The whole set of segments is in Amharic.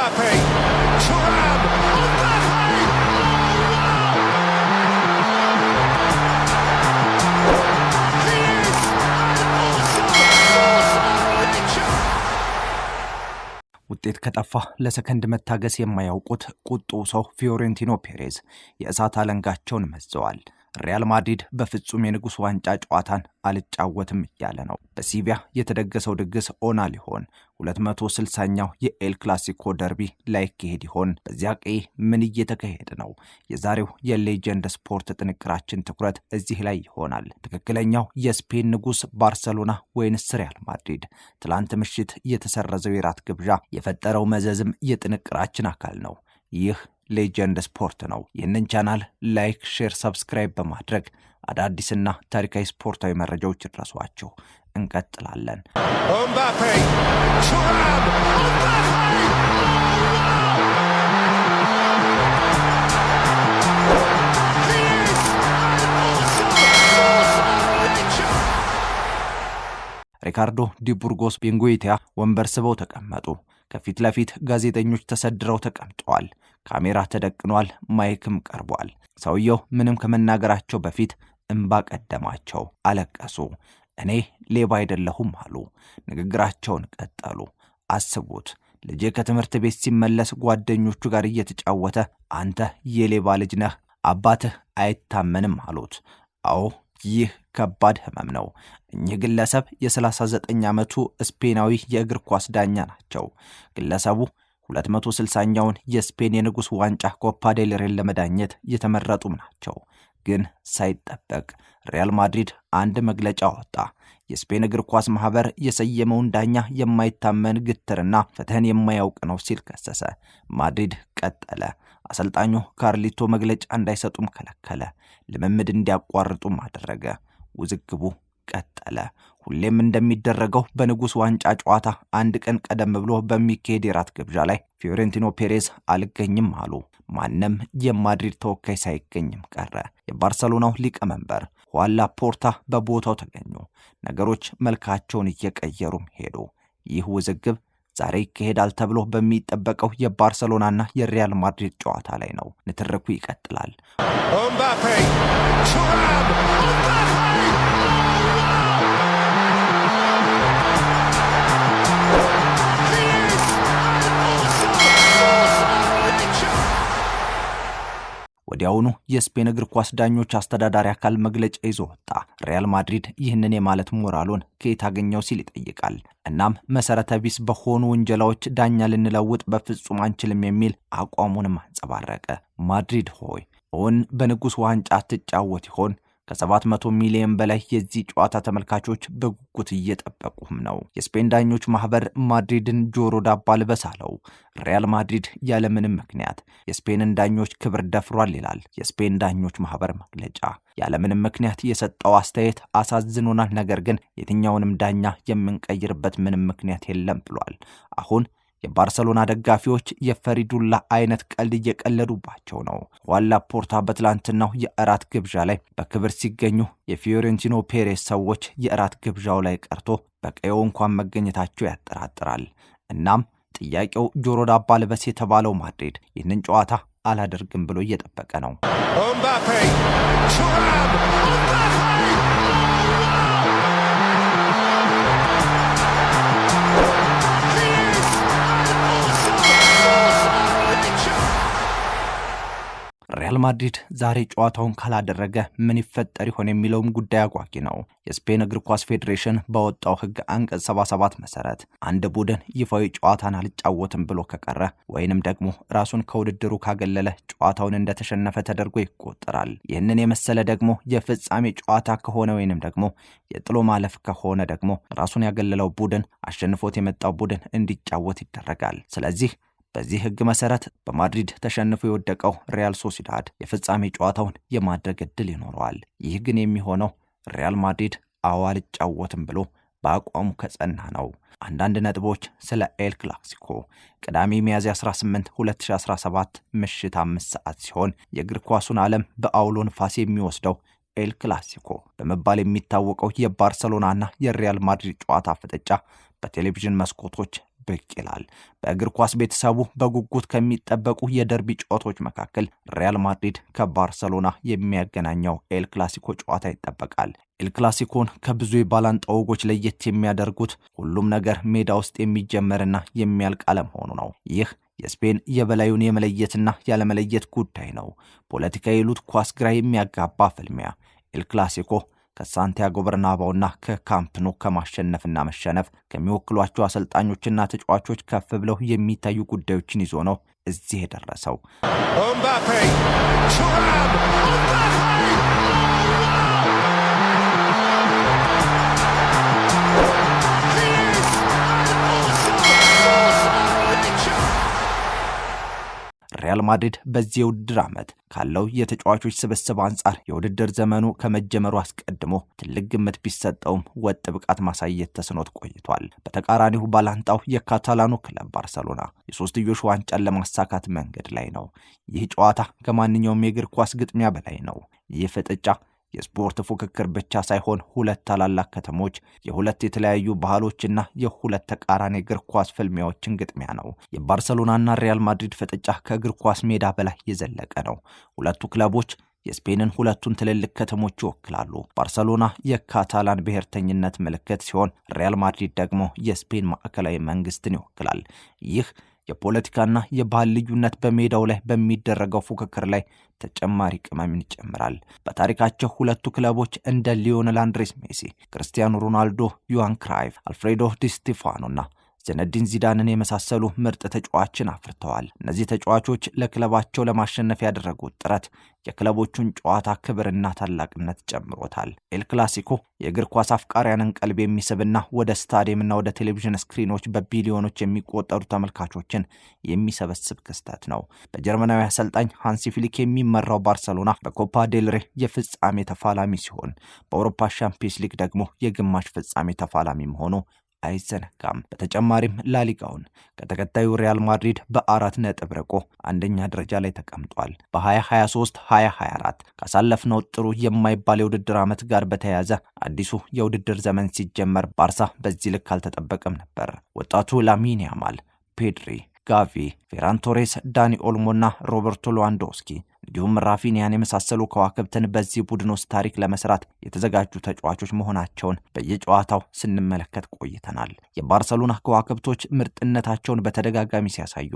Mbappe, Thuram, ውጤት ከጠፋ ለሰከንድ መታገስ የማያውቁት ቁጡ ሰው ፊዮሬንቲኖ ፔሬዝ የእሳት አለንጋቸውን መዘዋል። ሪያል ማድሪድ በፍጹም የንጉስ ዋንጫ ጨዋታን አልጫወትም እያለ ነው። በሲቪያ የተደገሰው ድግስ ኦና ሊሆን 260ኛው የኤል ክላሲኮ ደርቢ ላይካሄድ ይሆን? በዚያ ቀይ ምን እየተካሄደ ነው? የዛሬው የሌጀንድ ስፖርት ጥንቅራችን ትኩረት እዚህ ላይ ይሆናል። ትክክለኛው የስፔን ንጉስ ባርሰሎና ወይንስ ሪያል ማድሪድ? ትላንት ምሽት የተሰረዘው የራት ግብዣ የፈጠረው መዘዝም የጥንቅራችን አካል ነው። ይህ ሌጀንድ ስፖርት ነው። ይህንን ቻናል ላይክ፣ ሼር፣ ሰብስክራይብ በማድረግ አዳዲስና ታሪካዊ ስፖርታዊ መረጃዎች ይድረሷችሁ። እንቀጥላለን። Mbappe, Thuram, ሪካርዶ ዲቡርጎስ ቤንጉዌቲያ ወንበር ስበው ተቀመጡ። ከፊት ለፊት ጋዜጠኞች ተሰድረው ተቀምጠዋል። ካሜራ ተደቅኗል፣ ማይክም ቀርቧል። ሰውየው ምንም ከመናገራቸው በፊት እንባ ቀደማቸው፣ አለቀሱ። እኔ ሌባ አይደለሁም አሉ። ንግግራቸውን ቀጠሉ። አስቡት፣ ልጄ ከትምህርት ቤት ሲመለስ ጓደኞቹ ጋር እየተጫወተ አንተ የሌባ ልጅ ነህ፣ አባትህ አይታመንም አሉት። አዎ ይህ ከባድ ህመም ነው። እኚህ ግለሰብ የ39 ዓመቱ ስፔናዊ የእግር ኳስ ዳኛ ናቸው። ግለሰቡ 260ኛውን የስፔን የንጉስ ዋንጫ ኮፓ ዴል ሬን ለመዳኘት የተመረጡም ናቸው። ግን ሳይጠበቅ ሪያል ማድሪድ አንድ መግለጫ ወጣ። የስፔን እግር ኳስ ማህበር የሰየመውን ዳኛ የማይታመን ግትርና ፍትህን የማያውቅ ነው ሲል ከሰሰ። ማድሪድ ቀጠለ። አሰልጣኙ ካርሊቶ መግለጫ እንዳይሰጡም ከለከለ። ልምምድ እንዲያቋርጡም አደረገ። ውዝግቡ ቀጠለ። ሁሌም እንደሚደረገው በንጉስ ዋንጫ ጨዋታ አንድ ቀን ቀደም ብሎ በሚካሄድ የራት ግብዣ ላይ ፊዮሬንቲኖ ፔሬዝ አልገኝም አሉ። ማንም የማድሪድ ተወካይ ሳይገኝም ቀረ። የባርሰሎናው ሊቀመንበር ሁዋን ላፖርታ በቦታው ተገኙ። ነገሮች መልካቸውን እየቀየሩም ሄዱ። ይህ ውዝግብ ዛሬ ይካሄዳል ተብሎ በሚጠበቀው የባርሰሎናና የሪያል ማድሪድ ጨዋታ ላይ ነው። ንትርኩ ይቀጥላል። Mbappe, Thuram, ወዲያውኑ የስፔን እግር ኳስ ዳኞች አስተዳዳሪ አካል መግለጫ ይዞ ወጣ። ሪያል ማድሪድ ይህንን የማለት ሞራሉን ከየት አገኘው ሲል ይጠይቃል። እናም መሰረተ ቢስ በሆኑ ወንጀላዎች ዳኛ ልንለውጥ በፍጹም አንችልም የሚል አቋሙንም አንጸባረቀ። ማድሪድ ሆይ እውን በንጉስ ዋንጫ ትጫወት ይሆን? ከ700 ሚሊዮን በላይ የዚህ ጨዋታ ተመልካቾች በጉጉት እየጠበቁም ነው። የስፔን ዳኞች ማህበር ማድሪድን ጆሮ ዳባ ልበስ አለው። ሪያል ማድሪድ ያለምንም ምክንያት የስፔንን ዳኞች ክብር ደፍሯል ይላል የስፔን ዳኞች ማህበር መግለጫ። ያለምንም ምክንያት የሰጠው አስተያየት አሳዝኖናል፣ ነገር ግን የትኛውንም ዳኛ የምንቀይርበት ምንም ምክንያት የለም ብሏል። አሁን የባርሰሎና ደጋፊዎች የፈሪዱላ አይነት ቀልድ እየቀለዱባቸው ነው። ሁዋን ላፖርታ በትላንትናው የእራት ግብዣ ላይ በክብር ሲገኙ የፊዮሬንቲኖ ፔሬዝ ሰዎች የእራት ግብዣው ላይ ቀርቶ በቀየው እንኳን መገኘታቸው ያጠራጥራል። እናም ጥያቄው ጆሮ ዳባ ልበስ የተባለው ማድሪድ ይህንን ጨዋታ አላደርግም ብሎ እየጠበቀ ነው። Mbappe, Thuram, ሪያል ማድሪድ ዛሬ ጨዋታውን ካላደረገ ምን ይፈጠር ይሆን የሚለውም ጉዳይ አጓጊ ነው። የስፔን እግር ኳስ ፌዴሬሽን ባወጣው ህግ አንቀጽ 77 መሰረት አንድ ቡድን ይፋዊ ጨዋታን አልጫወትም ብሎ ከቀረ ወይንም ደግሞ ራሱን ከውድድሩ ካገለለ ጨዋታውን እንደተሸነፈ ተደርጎ ይቆጠራል። ይህንን የመሰለ ደግሞ የፍጻሜ ጨዋታ ከሆነ ወይንም ደግሞ የጥሎ ማለፍ ከሆነ ደግሞ ራሱን ያገለለው ቡድን አሸንፎት የመጣው ቡድን እንዲጫወት ይደረጋል። ስለዚህ በዚህ ህግ መሰረት በማድሪድ ተሸንፎ የወደቀው ሪያል ሶሲዳድ የፍጻሜ ጨዋታውን የማድረግ እድል ይኖረዋል። ይህ ግን የሚሆነው ሪያል ማድሪድ አልጫወትም ብሎ በአቋሙ ከጸና ነው። አንዳንድ ነጥቦች ስለ ኤል ክላሲኮ ቅዳሜ ሚያዝያ 18 2017 ምሽት 5 ሰዓት ሲሆን የእግር ኳሱን ዓለም በአውሎ ንፋስ የሚወስደው ኤል ክላሲኮ በመባል የሚታወቀው የባርሰሎናና የሪያል ማድሪድ ጨዋታ ፍጥጫ በቴሌቪዥን መስኮቶች ብቅ ይላል። በእግር ኳስ ቤተሰቡ በጉጉት ከሚጠበቁ የደርቢ ጨዋታዎች መካከል ሪያል ማድሪድ ከባርሰሎና የሚያገናኘው ኤል ክላሲኮ ጨዋታ ይጠበቃል። ኤል ክላሲኮን ከብዙ የባላንጣ ወጎች ለየት የሚያደርጉት ሁሉም ነገር ሜዳ ውስጥ የሚጀመርና የሚያልቅ አለመሆኑ ነው። ይህ የስፔን የበላዩን የመለየትና ያለመለየት ጉዳይ ነው። ፖለቲካ ይሉት ኳስ ግራ የሚያጋባ ፍልሚያ። ኤል ክላሲኮ ከሳንቲያጎ በርናባውና ከካምፕ ኑ ከማሸነፍና መሸነፍ ከሚወክሏቸው አሰልጣኞችና ተጫዋቾች ከፍ ብለው የሚታዩ ጉዳዮችን ይዞ ነው እዚህ የደረሰው። Mbappe, Thuram, ሪያል ማድሪድ በዚህ የውድድር ዓመት ካለው የተጫዋቾች ስብስብ አንጻር የውድድር ዘመኑ ከመጀመሩ አስቀድሞ ትልቅ ግምት ቢሰጠውም ወጥ ብቃት ማሳየት ተስኖት ቆይቷል። በተቃራኒው ባላንጣው የካታላኑ ክለብ ባርሰሎና የሶስትዮሽ ዋንጫን ለማሳካት መንገድ ላይ ነው። ይህ ጨዋታ ከማንኛውም የእግር ኳስ ግጥሚያ በላይ ነው። ይህ ፍጥጫ የስፖርት ፉክክር ብቻ ሳይሆን ሁለት ታላላቅ ከተሞች፣ የሁለት የተለያዩ ባህሎችና የሁለት ተቃራኒ እግር ኳስ ፍልሚያዎችን ግጥሚያ ነው። የባርሰሎናና ሪያል ማድሪድ ፍጥጫ ከእግር ኳስ ሜዳ በላይ የዘለቀ ነው። ሁለቱ ክለቦች የስፔንን ሁለቱን ትልልቅ ከተሞች ይወክላሉ። ባርሰሎና የካታላን ብሔርተኝነት ምልክት ሲሆን፣ ሪያል ማድሪድ ደግሞ የስፔን ማዕከላዊ መንግስትን ይወክላል። ይህ የፖለቲካና የባህል ልዩነት በሜዳው ላይ በሚደረገው ፉክክር ላይ ተጨማሪ ቅመምን ይጨምራል። በታሪካቸው ሁለቱ ክለቦች እንደ ሊዮኔል አንድሬስ ሜሲ፣ ክርስቲያኖ ሮናልዶ፣ ዮሃን ክራይፍ፣ አልፍሬዶ ዲ ስቲፋኖና ዚነዲን ዚዳንን የመሳሰሉ ምርጥ ተጫዋቾችን አፍርተዋል። እነዚህ ተጫዋቾች ለክለባቸው ለማሸነፍ ያደረጉት ጥረት የክለቦቹን ጨዋታ ክብርና ታላቅነት ጨምሮታል። ኤል ክላሲኮ የእግር ኳስ አፍቃሪያንን ቀልብ የሚስብና ወደ ስታዲየምና ወደ ቴሌቪዥን ስክሪኖች በቢሊዮኖች የሚቆጠሩ ተመልካቾችን የሚሰበስብ ክስተት ነው። በጀርመናዊ አሰልጣኝ ሃንሲ ፍሊክ የሚመራው ባርሰሎና በኮፓ ዴልሬ የፍጻሜ ተፋላሚ ሲሆን፣ በአውሮፓ ሻምፒዮንስ ሊግ ደግሞ የግማሽ ፍጻሜ ተፋላሚ መሆኑ አይዘነጋም። በተጨማሪም ላሊጋውን ከተከታዩ ሪያል ማድሪድ በ4 ነጥብ ርቆ አንደኛ ደረጃ ላይ ተቀምጧል። በ2023-2024 ካሳለፍነው ጥሩ የማይባል የውድድር ዓመት ጋር በተያያዘ አዲሱ የውድድር ዘመን ሲጀመር ባርሳ በዚህ ልክ አልተጠበቀም ነበር። ወጣቱ ላሚን ያማል፣ ፔድሪ፣ ጋቪ፣ ፌራን ቶሬስ፣ ዳኒ ኦልሞና ሮበርቶ ሌዋንዶውስኪ እንዲሁም ራፊኒያን የመሳሰሉ ከዋክብትን በዚህ ቡድን ውስጥ ታሪክ ለመስራት የተዘጋጁ ተጫዋቾች መሆናቸውን በየጨዋታው ስንመለከት ቆይተናል። የባርሰሎና ከዋክብቶች ምርጥነታቸውን በተደጋጋሚ ሲያሳዩ፣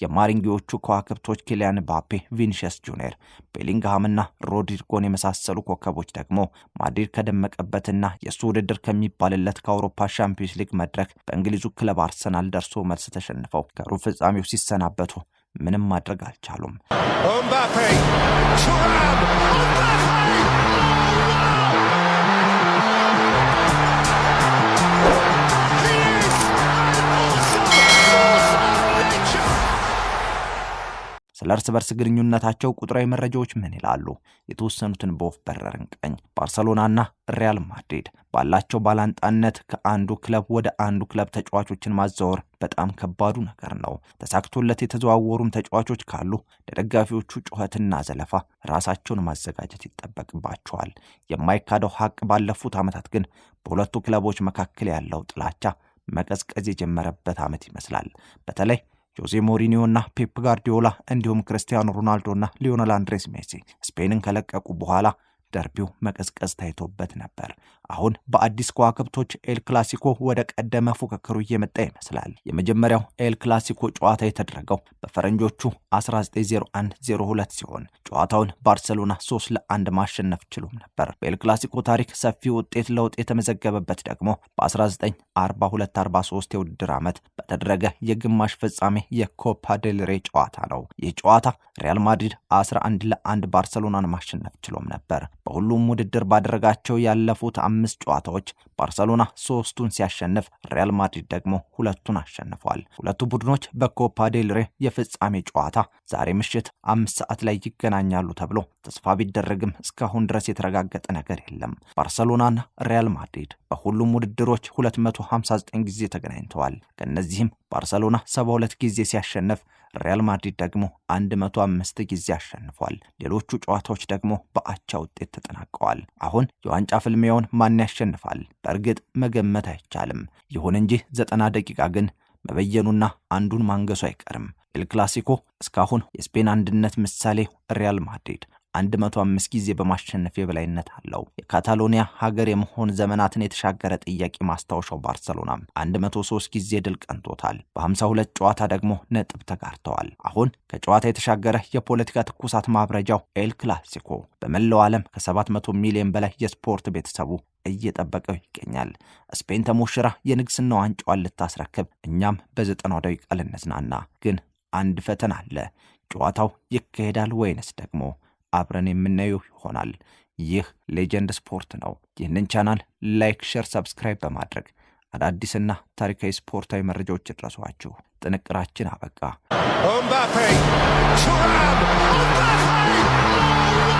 የማሪንጊዎቹ ከዋክብቶች ኪሊያን ምባፔ፣ ቪኒሲየስ ጁኒየር፣ ቤሊንግሃምና ሮድሪጎን የመሳሰሉ ኮከቦች ደግሞ ማድሪድ ከደመቀበትና የእሱ ውድድር ከሚባልለት ከአውሮፓ ሻምፒዮንስ ሊግ መድረክ በእንግሊዙ ክለብ አርሰናል ደርሶ መልስ ተሸንፈው ከሩብ ፍጻሜው ሲሰናበቱ ምንም ማድረግ አልቻሉም። Mbappe, Thuram, ስለ እርስ በርስ ግንኙነታቸው ቁጥራዊ መረጃዎች ምን ይላሉ? የተወሰኑትን በወፍ በረርን ቀኝ። ባርሰሎናና ሪያል ማድሪድ ባላቸው ባላንጣነት ከአንዱ ክለብ ወደ አንዱ ክለብ ተጫዋቾችን ማዛወር በጣም ከባዱ ነገር ነው። ተሳክቶለት የተዘዋወሩም ተጫዋቾች ካሉ ለደጋፊዎቹ ጩኸትና ዘለፋ ራሳቸውን ማዘጋጀት ይጠበቅባቸዋል። የማይካደው ሀቅ ባለፉት ዓመታት ግን በሁለቱ ክለቦች መካከል ያለው ጥላቻ መቀዝቀዝ የጀመረበት ዓመት ይመስላል። በተለይ ጆዜ ሞሪኒዮና ፔፕ ጋርዲዮላ እንዲሁም ክርስቲያኖ ሮናልዶና ሊዮኔል አንድሬስ ሜሲ ስፔንን ከለቀቁ በኋላ ደርቢው መቀዝቀዝ ታይቶበት ነበር። አሁን በአዲስ ከዋክብቶች ኤል ክላሲኮ ወደ ቀደመ ፉክክሩ እየመጣ ይመስላል። የመጀመሪያው ኤል ክላሲኮ ጨዋታ የተደረገው በፈረንጆቹ 1901-02 ሲሆን ጨዋታውን ባርሰሎና 3-1 ማሸነፍ ችሎም ነበር። በኤል ክላሲኮ ታሪክ ሰፊ ውጤት ለውጥ የተመዘገበበት ደግሞ በ1942-43 የውድድር ዓመት በተደረገ የግማሽ ፍጻሜ የኮፓ ዴል ሬ ጨዋታ ነው። ይህ ጨዋታ ሪያል ማድሪድ 11-1 ባርሰሎናን ማሸነፍ ችሎም ነበር። በሁሉም ውድድር ባደረጋቸው ያለፉት 5 ጨዋታዎች ባርሰሎና 3ቱን ሲያሸንፍ ሪያል ማድሪድ ደግሞ 2ቱን አሸንፏል። ሁለቱ ቡድኖች በኮፓ ዴል ሬ የፍጻሜ ጨዋታ ዛሬ ምሽት 5 ሰዓት ላይ ይገናኛሉ ተብሎ ተስፋ ቢደረግም እስካሁን ድረስ የተረጋገጠ ነገር የለም። ባርሰሎናና ሪያል ማድሪድ በሁሉም ውድድሮች 259 ጊዜ ተገናኝተዋል። ከነዚህም ባርሰሎና 72 ጊዜ ሲያሸንፍ ሪያል ማድሪድ ደግሞ 105 ጊዜ አሸንፏል። ሌሎቹ ጨዋታዎች ደግሞ በአቻ ውጤት ተጠናቀዋል። አሁን የዋንጫ ፍልሚያውን ማን ያሸንፋል? በእርግጥ መገመት አይቻልም። ይሁን እንጂ 90 ደቂቃ ግን መበየኑና አንዱን ማንገሱ አይቀርም። ኤል ክላሲኮ እስካሁን የስፔን አንድነት ምሳሌ ሪያል ማድሪድ 105 ጊዜ በማሸነፍ የበላይነት አለው። የካታሎኒያ ሀገር የመሆን ዘመናትን የተሻገረ ጥያቄ ማስታወሻው ባርሰሎናም 103 ጊዜ ድል ቀንቶታል። በ52 ጨዋታ ደግሞ ነጥብ ተጋርተዋል። አሁን ከጨዋታ የተሻገረ የፖለቲካ ትኩሳት ማብረጃው ኤል ክላሲኮ በመላው ዓለም ከ700 ሚሊዮን በላይ የስፖርት ቤተሰቡ እየጠበቀው ይገኛል። ስፔን ተሞሽራ የንግስና ዋንጫዋን ልታስረክብ፣ እኛም በ90 ደቂቃ ልንዝናና። ግን አንድ ፈተና አለ። ጨዋታው ይካሄዳል ወይንስ ደግሞ አብረን የምናየው ይሆናል? ይህ ሌጀንድ ስፖርት ነው። ይህንን ቻናል ላይክ፣ ሼር፣ ሰብስክራይብ በማድረግ አዳዲስና ታሪካዊ ስፖርታዊ መረጃዎች ይድረሷችሁ። ጥንቅራችን አበቃ። Mbappe. Thuram. Mbappe.